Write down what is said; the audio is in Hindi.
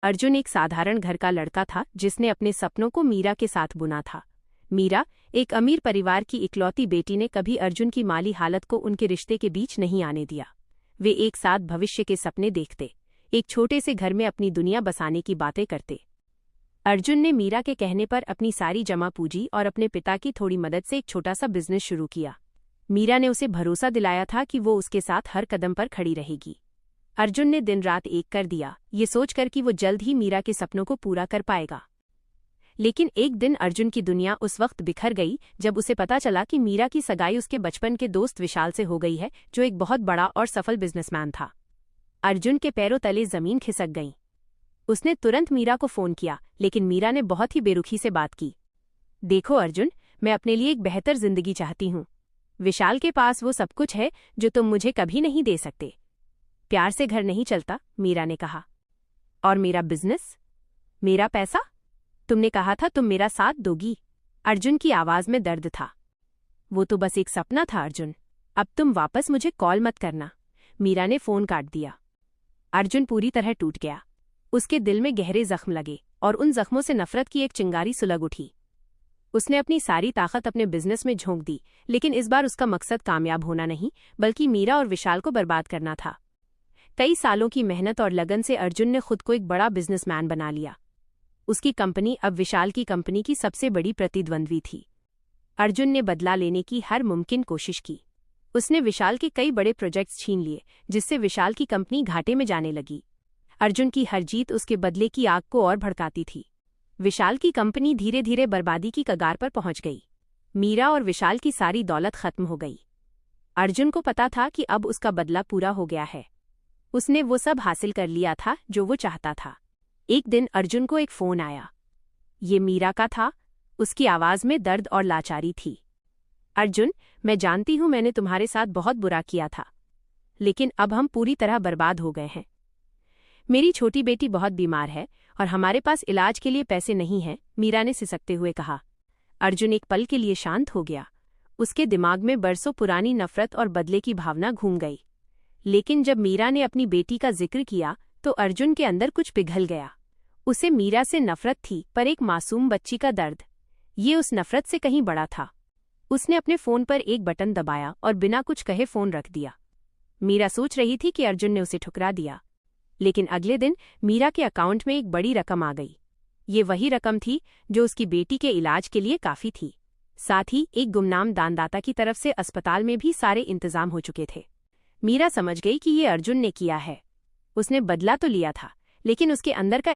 अर्जुन एक साधारण घर का लड़का था जिसने अपने सपनों को मीरा के साथ बुना था। मीरा, एक अमीर परिवार की इकलौती बेटी ने कभी अर्जुन की माली हालत को उनके रिश्ते के बीच नहीं आने दिया। वे एक साथ भविष्य के सपने देखते, एक छोटे से घर में अपनी दुनिया बसाने की बातें करते। अर्जुन ने मीरा के कहने पर अपनी सारी जमा पूंजी और अपने पिता की थोड़ी मदद से एक छोटा सा बिजनेस शुरू किया। मीरा ने उसे भरोसा दिलाया था कि वो उसके साथ हर कदम पर खड़ी रहेगी। अर्जुन ने दिन रात एक कर दिया, ये सोचकर कि वो जल्द ही मीरा के सपनों को पूरा कर पाएगा। लेकिन एक दिन अर्जुन की दुनिया उस वक्त बिखर गई जब उसे पता चला कि मीरा की सगाई उसके बचपन के दोस्त विशाल से हो गई है, जो एक बहुत बड़ा और सफल बिजनेसमैन था। अर्जुन के पैरों तले जमीन खिसक गई। उसने तुरंत मीरा को फोन किया, लेकिन मीरा ने बहुत ही बेरुखी से बात की। देखो अर्जुन, मैं अपने लिए एक बेहतर जिंदगी चाहती हूँ। विशाल के पास वो सब कुछ है जो तुम मुझे कभी नहीं दे सकते। प्यार से घर नहीं चलता, मीरा ने कहा। और मेरा बिजनेस, मेरा पैसा? तुमने कहा था तुम मेरा साथ दोगी। अर्जुन की आवाज में दर्द था। वो तो बस एक सपना था अर्जुन, अब तुम वापस मुझे कॉल मत करना। मीरा ने फोन काट दिया। अर्जुन पूरी तरह टूट गया। उसके दिल में गहरे जख्म लगे और उन जख्मों से नफरत की एक चिंगारी सुलग उठी। उसने अपनी सारी ताकत अपने बिजनेस में झोंक दी, लेकिन इस बार उसका मकसद कामयाब होना नहीं, बल्कि मीरा और विशाल को बर्बाद करना था। कई सालों की मेहनत और लगन से अर्जुन ने खुद को एक बड़ा बिजनेसमैन बना लिया। उसकी कंपनी अब विशाल की कंपनी की सबसे बड़ी प्रतिद्वंद्वी थी। अर्जुन ने बदला लेने की हर मुमकिन कोशिश की। उसने विशाल के कई बड़े प्रोजेक्ट्स छीन लिए, जिससे विशाल की कंपनी घाटे में जाने लगी। अर्जुन की हर जीत उसके बदले की आग को और भड़काती थी। विशाल की कंपनी धीरे धीरे बर्बादी की कगार पर पहुंच गई। मीरा और विशाल की सारी दौलत खत्म हो गई। अर्जुन को पता था कि अब उसका बदला पूरा हो गया है। उसने वो सब हासिल कर लिया था जो वो चाहता था। एक दिन अर्जुन को एक फोन आया। ये मीरा का था। उसकी आवाज में दर्द और लाचारी थी। अर्जुन, मैं जानती हूं मैंने तुम्हारे साथ बहुत बुरा किया था, लेकिन अब हम पूरी तरह बर्बाद हो गए हैं। मेरी छोटी बेटी बहुत बीमार है और हमारे पास इलाज के लिए पैसे नहीं हैं, मीरा ने सिसकते हुए कहा। अर्जुन एक पल के लिए शांत हो गया। उसके दिमाग में बरसों पुरानी नफरत और बदले की भावना घूम गई। लेकिन जब मीरा ने अपनी बेटी का जिक्र किया तो अर्जुन के अंदर कुछ पिघल गया। उसे मीरा से नफरत थी, पर एक मासूम बच्ची का दर्द, ये उस नफरत से कहीं बड़ा था। उसने अपने फोन पर एक बटन दबाया और बिना कुछ कहे फोन रख दिया। मीरा सोच रही थी कि अर्जुन ने उसे ठुकरा दिया, लेकिन अगले दिन मीरा के अकाउंट में एक बड़ी रकम आ गई। ये वही रकम थी जो उसकी बेटी के इलाज के लिए काफी थी। साथ ही एक गुमनाम दानदाता की तरफ से अस्पताल में भी सारे इंतजाम हो चुके थे। मीरा समझ गई कि ये अर्जुन ने किया है। उसने बदला तो लिया था, लेकिन उसके अंदर का